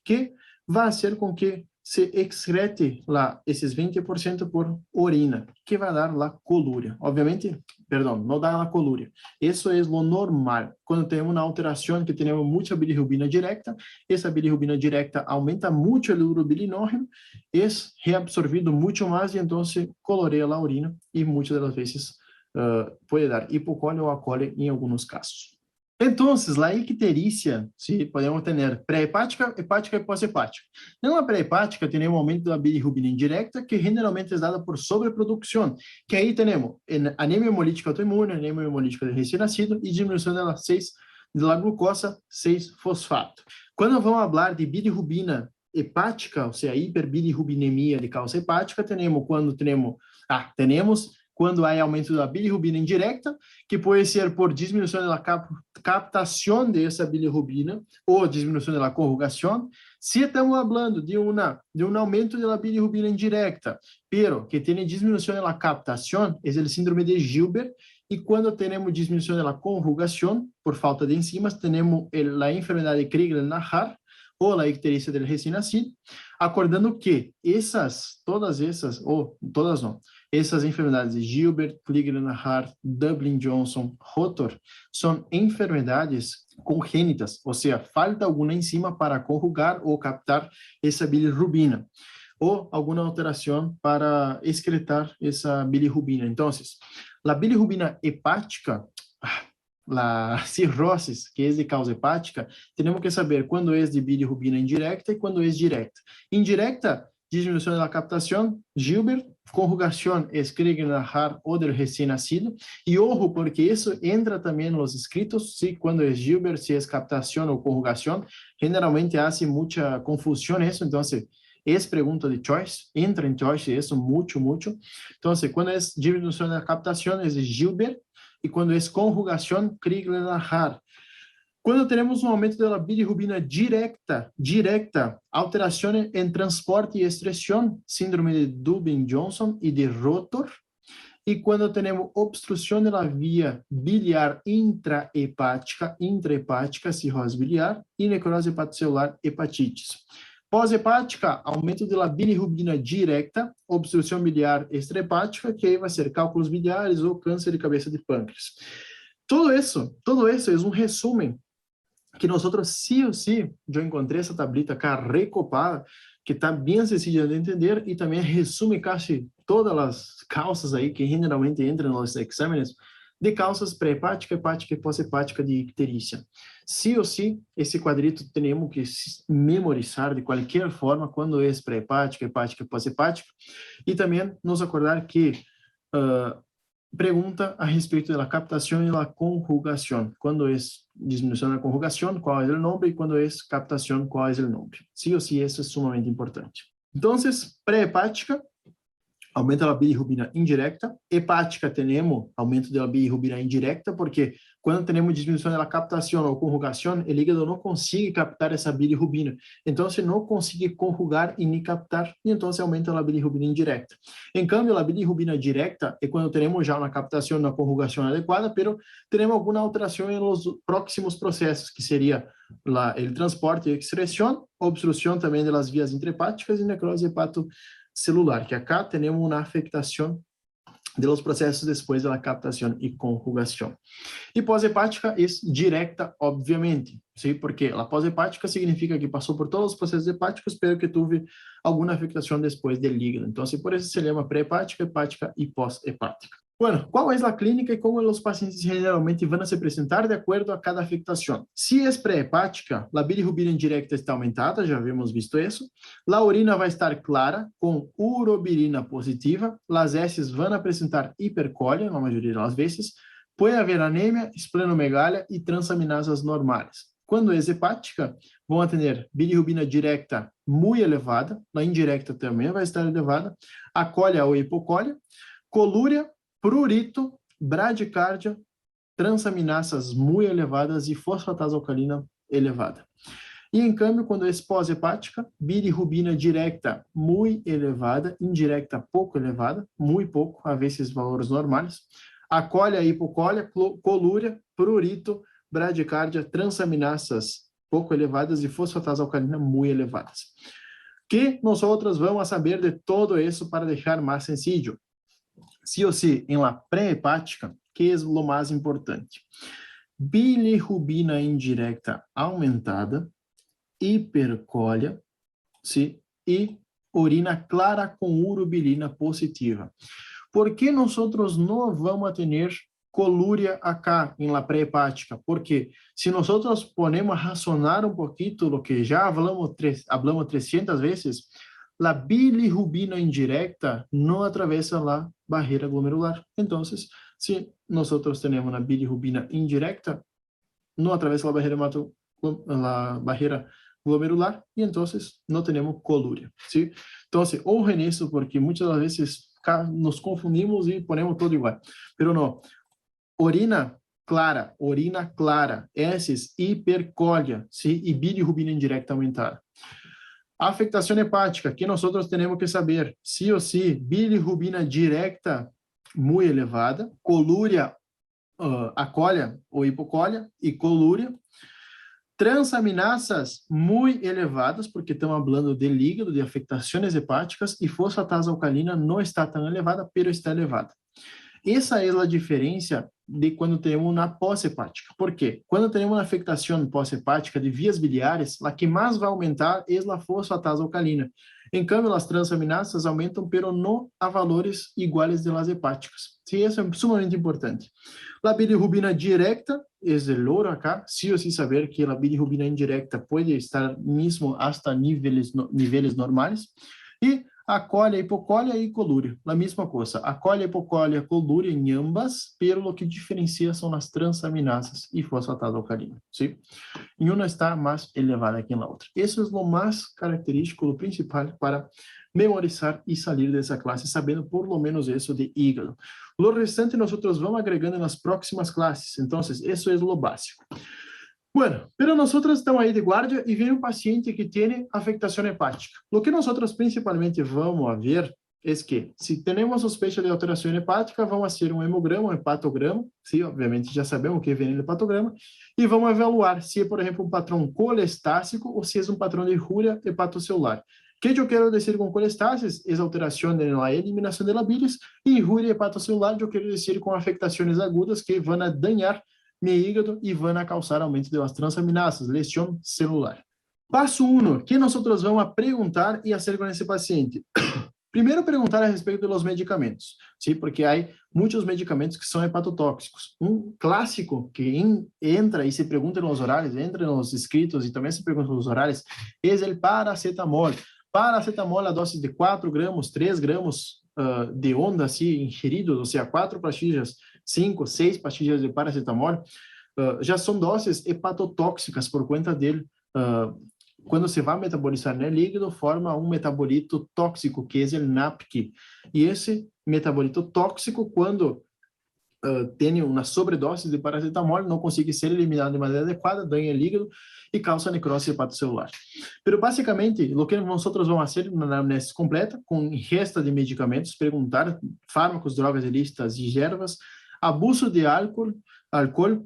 S1: que vai fazer com que se excrete lá esses 20% por urina, que vai dar a colúria. Obviamente, não dá a colúria. Isso é o normal. Quando temos uma alteração que temos muita bilirrubina directa, essa bilirrubina directa aumenta muito o urobilinógeno, é reabsorvido muito mais e então coloreia a urina e muitas das vezes pode dar hipocólia ou acólia em alguns casos. Então, a icterícia, se podemos ter pré-hepática, hepática e pós-hepática. Na pré-hepática, temos um aumento da bilirrubina indireta, que generalmente é dada por sobreprodução, que aí temos anemia hemolítica autoimune, anemia hemolítica de recém-nascido e diminuição da glucosa 6-fosfato. Quando vamos falar de bilirrubina hepática, ou seja, hiperbilirrubinemia de causa hepática, temos quando há aumento da bilirrubina indireta, que pode ser por diminuição da captação dessa bilirrubina ou diminuição da conjugação. Se estamos falando de um aumento da bilirrubina indireta, pero que tem diminuição da captação, é o síndrome de Gilbert, e quando temos diminuição da conjugação, por falta de enzimas, temos a enfermidade de Crigler-Najjar, ou a icterícia do recém-nascido, acordando que essas enfermidades de Gilbert, Crigler-Najjar, Dublin-Johnson, Rotor, são enfermidades congênitas, ou seja, falta alguma enzima para conjugar ou captar essa bilirrubina, ou alguma alteração para excretar essa bilirrubina. Então, a bilirrubina hepática, a cirrose, que é de causa hepática, temos que saber quando é de bilirrubina indireta e quando é direta. Indirecta, diminuição da captação, Gilbert, conjugação, Crigler-Najjar ou do recém-nascido, e ojo, porque isso entra também nos escritos, se quando é Gilbert, se é captação ou conjugação, generalmente há muita confusão isso, então, é pergunta de choice, entra em choice isso, muito. Então, quando é diminuição da captação, é Gilbert, e quando é conjugação, Crigler-Najjar. Quando temos um aumento da bilirrubina direta, alteração em transporte e excreção, síndrome de Dublin-Johnson e de Rotor. E quando temos obstrução da via biliar intrahepática, cirrose biliar, e necrose hepatocelular, hepatites. Pós-hepática, aumento da bilirrubina direta, obstrução biliar extrahepática, que aí vai ser cálculos biliares ou câncer de cabeça de pâncreas. Todo isso é um resumo que nós, sí ou sí, eu encontrei essa tablita cá recopada, que está bem sencilla de entender e também resume quase todas as causas aí que generalmente entram nos exames de causas pré-hepática, hepática e pós-hepática de icterícia. Sí ou sí, esse quadrito temos que memorizar de qualquer forma quando é pré-hepática, hepática e pós-hepática, e também nos acordar que pregunta a respeito da captação e da conjugação. Quando é disminuição da conjugação, qual é o nome? E quando é captação, qual é o nome? Sí ou sí, isso é sumamente importante. Então, pré-hepática, aumento da bilirrubina indirecta. Hepática, temos aumento da bilirrubina indirecta, porque quando temos diminuição da captação ou conjugação, o hígado não consegue captar essa bilirrubina. Então, se não consegue conjugar e nem captar, e então aumenta a bilirrubina indirecta. Em câmbio, a bilirrubina direta é quando temos já uma captação, uma conjugação adequada, pero temos alguma alteração nos próximos processos, que seria o transporte e excreção, obstrução também das vias intrahepáticas e necrose hepatocelular, que acá temos uma afectação de los processos depois da captação e conjugação. E pós-hepática é direta, obviamente, sim? Porque a pós-hepática significa que passou por todos os processos hepáticos, pero que teve alguma afectação depois do hígado. Então, por isso se chama pré-hepática, hepática e pós-hepática. Bueno, qual é a clínica e como os pacientes geralmente vão se apresentar de acordo a cada afectação? Se é pré-hepática, a bilirrubina indirecta está aumentada, já havíamos visto isso. A urina vai estar clara, com urobilina positiva. As heces vão apresentar hipercólia, na maioria das vezes. Pode haver anemia, esplenomegalia e transaminasas normais. Quando é hepática, vão ter bilirrubina directa muito elevada, a indirecta também vai estar elevada, acólia ou hipocólia, colúria, prurito, bradicárdia, transaminasas muito elevadas e fosfatase alcalina elevada. E, em câmbio, quando é pós-hepática, bilirrubina directa muito elevada, indirecta pouco elevada, muito pouco, a vezes valores normais, acólia, hipocólia, colúria, prurito, bradicárdia, transaminasas pouco elevadas e fosfatase alcalina muito elevadas. Que nós vamos saber de todo isso para deixar mais sencillo. Sí ou sí, em la pré-hepática, que é o mais importante? Bilirrubina indirecta aumentada, hipercólia, ¿sí? E urina clara com urobilina positiva. Por que nós não vamos ter colúria acá em la pré-hepática? Porque se nós ponemos a razonar um pouquinho do que já hablamos 300 vezes, a bilirrubina indirecta não atravessa a barreira glomerular. Então, se nós temos uma bilirrubina indirecta, não atravessa a barreira glomerular e então não temos colúria. ¿Sí? Então, ojo nisso, porque muitas das vezes nos confundimos e ponemos tudo igual. Pero não. Urina clara, heces, hipercólia, ¿sí? E bilirrubina indirecta aumentada. Afectação hepática, que nós temos que saber, sí ou sí, bilirrubina directa muito elevada, colúria, acólia ou hipocólia e colúria, transaminasas muito elevadas, porque estamos falando de hígado, de afectações hepáticas, e fosfatase alcalina não está tão elevada, pero está elevada. Essa é a diferença de quando temos uma pós-hepática. Por quê? Quando temos uma afectação pós-hepática de vias biliares, a que mais vai aumentar é a fosfatase alcalina. Em câmbio, as transaminasas aumentam, pero não a valores iguais de las hepáticas. Sim, isso é sumamente importante. A bilirrubina directa é o ouro acá, sí ou sí saber que a bilirrubina indirecta pode estar mesmo hasta níveis normais. E acólia, hipocólia e colúria, a mesma coisa. Acólia, hipocólia, colúria em ambas, pero o que diferencia são as transaminasas e fosfatase alcalina. ¿Sí? E uma está mais elevada que na outra. Isso é o mais característico, o principal para memorizar e sair dessa classe, sabendo por lo menos isso de hígado. O restante nós vamos agregando nas próximas classes. Então, isso é o básico. Bueno, pero nosotros estamos aí de guardia e vem um paciente que tem afectação hepática. O que nós principalmente vamos a ver é que, se temos sospecha de alteração hepática, vamos fazer um hemograma, um hepatograma, sim, obviamente já sabemos o que vem no hepatograma, e vamos avaliar se é, por exemplo, um patrão colestásico ou se é um patrão de urea hepatocelular. O que eu quero dizer com colestasis? É alteração na eliminação da bilis, e urea hepatocelular eu quero dizer com afectações agudas que vão danhar meu hígado e vão causar aumento das transaminasas, lesão celular. Passo 1, que nós vamos perguntar e fazer com esse paciente? Primeiro, perguntar a respeito dos medicamentos, sim? Porque há muitos medicamentos que são hepatotóxicos. Um clássico que entra e se pergunta nos horários, entra nos escritos e também se pergunta nos horários, é o paracetamol. Paracetamol, a dose de 4 gramas, 3 gramas de onda, assim, ingeridos, ou seja, 4 pastilhas, 5, 6 pastilhas de paracetamol, já são doses hepatotóxicas por conta dele. Quando se vai metabolizar no líquido, forma um metabolito tóxico, que é o NAPQ. E esse metabolito tóxico, quando tem uma sobredose de paracetamol, não consegue ser eliminado de maneira adequada, ganha líquido e causa necrose hepatocelular. Mas, basicamente, o que nós vamos fazer na anamnese completa, com resta de medicamentos, perguntar fármacos, drogas ilícitas e ervas, abuso de álcool,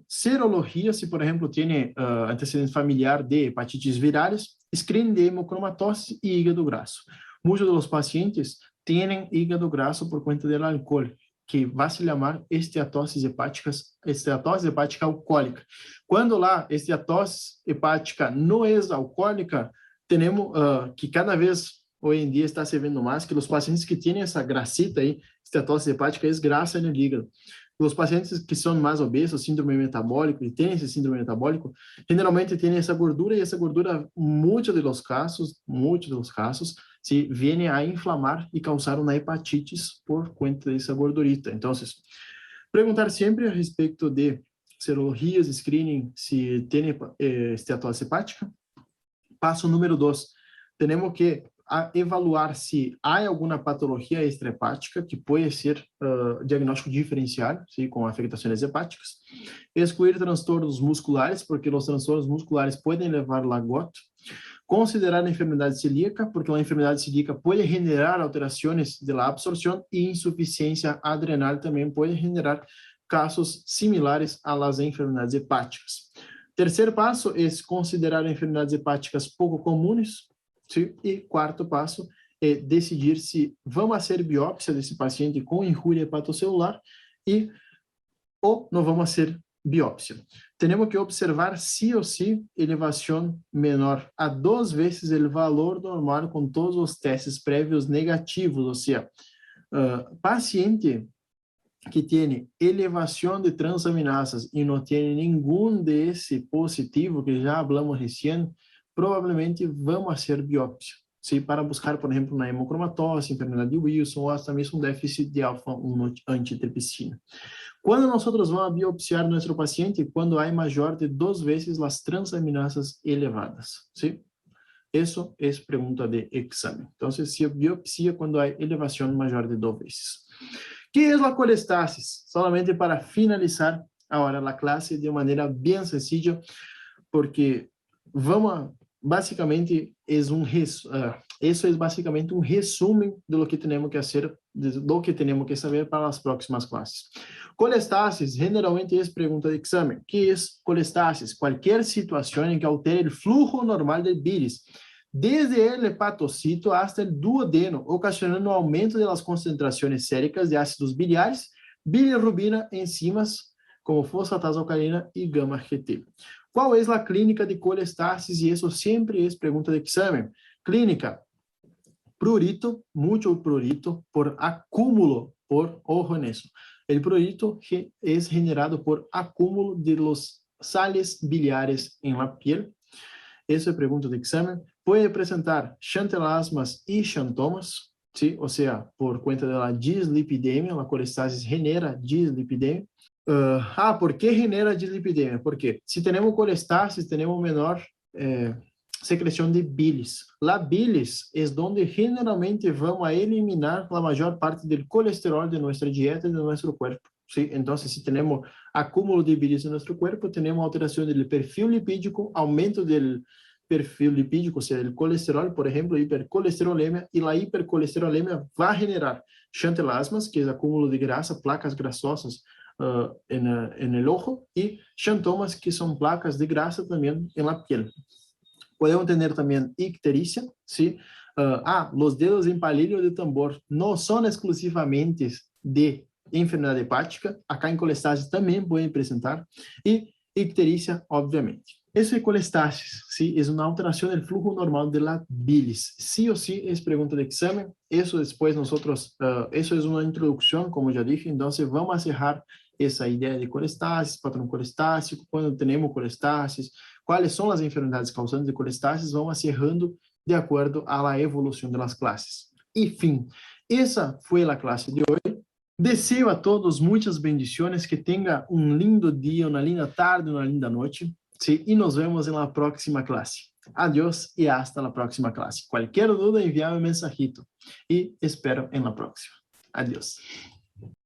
S1: serologia, se, por exemplo, tem antecedente familiar de hepatites virais, screening de hemocromatose e hígado grasso. Muitos dos pacientes têm hígado grasso por conta do álcool, que vai se chamar esteatose hepática alcoólica. Quando lá esteatose hepática não é alcoólica, temos que cada vez hoje em dia está se vendo mais que os pacientes que têm essa grasita aí, esteatose hepática, é grasa no hígado. Os pacientes que são mais obesos, síndrome metabólico, e têm esse síndrome metabólico, generalmente têm essa gordura, e essa gordura, muitos dos casos, se vem a inflamar e causar uma hepatites por conta dessa gordurita. Então, perguntar sempre a respeito de serologias, screening, se tem esteatose hepática. Passo número 2, temos que evaluar se há alguma patologia extrahepática que pode ser diagnóstico diferencial, sim, com afectações hepáticas. Excluir transtornos musculares, porque os transtornos musculares podem levar a gota. Considerar a enfermidade celíaca, porque a enfermidade celíaca pode generar alterações da absorção, e insuficiência adrenal também pode generar casos similares às enfermidades hepáticas. Terceiro passo é considerar enfermidades hepáticas pouco comuns. Sim? E quarto passo é decidir se vamos fazer biópsia desse paciente com injúria hepatocelular ou não vamos fazer biópsia. Temos que observar sim ou sim elevação menor a 2 vezes o valor normal com todos os testes prévios negativos, ou seja, paciente que tem elevação de transaminasas e não tem nenhum desse positivo que já falamos recém, provavelmente vamos fazer biópsia, sim, para buscar, por exemplo, na hemocromatose, enfermidade de Wilson, ou até mesmo um déficit de alfa-1 antitripsina. Quando nós vamos biopsiar nosso paciente? Quando há maior de 2 vezes as transaminasas elevadas, sim? Isso é pergunta de exame. Então, se biopsia quando há elevação maior de 2 vezes. Que é a colestasis? Solamente para finalizar agora a classe de maneira bem sencilla, porque basicamente isso é basicamente um resumo do que temos que fazer, do que temos que saber para as próximas classes. Colestasis generalmente é pergunta de exame. Que é colestasis? Qualquer situação em que altere o fluxo normal de bilis, desde o hepatocito até o duodeno, ocasionando um aumento das concentrações séricas de ácidos biliares, bilirrubina, enzimas como fosfatase alcalina e gama-GT. Qual é a clínica de colestasis? E isso sempre é pergunta de exame. Clínica: prurito, muito prurito, por acúmulo, ojo nisso. O prurito é generado por acúmulo de los sales biliares em la piel. Essa é pergunta de exame. Pode apresentar xantelasmas e xantomas, sim? Ou seja, por conta da dislipidemia, a colestasis genera dislipidemia. ¿Por que genera dislipidemia? Porque se temos colestasis, temos menor secreção de bilis. La bilis é onde generalmente vamos a eliminar a maior parte do colesterol de nossa dieta e de nosso corpo. ¿Sí? Então, se temos acúmulo de bilis em nosso corpo, temos alteração do perfil lipídico, aumento do perfil lipídico, ou seja, o colesterol, por exemplo, hipercolesterolemia, e a hipercolesterolemia vai generar xantelasmas, que é acúmulo de grasa, placas grassosas en el ojo, e xantomas, que são placas de grasa também en la piel. Podemos ter também icterícia, ¿sí? Los dedos em palillo de tambor não são exclusivamente de enfermidade hepática, acá em colestasis também podem apresentar, e icterícia, obviamente. Eso es colestasis, ¿sí? Es una alteración del flujo normal de la bilis. Sí o sí es pregunta de examen. Eso después nosotros, eso es una introducción, como ya dije, entonces vamos a cerrar essa ideia de colestasis, patrão colestásico, quando temos colestasis, quais são as enfermidades causantes de colestasis, vamos acerrando de acordo à evolução das classes. E fim, essa foi a classe de hoje. Desejo a todos muitas bendições, que tenha um lindo dia, uma linda tarde, uma linda noite, ¿sí? E nos vemos na próxima classe. Adiós e hasta a próxima classe. Qualquer dúvida, enviar um mensajito. E espero em la próxima. Adiós.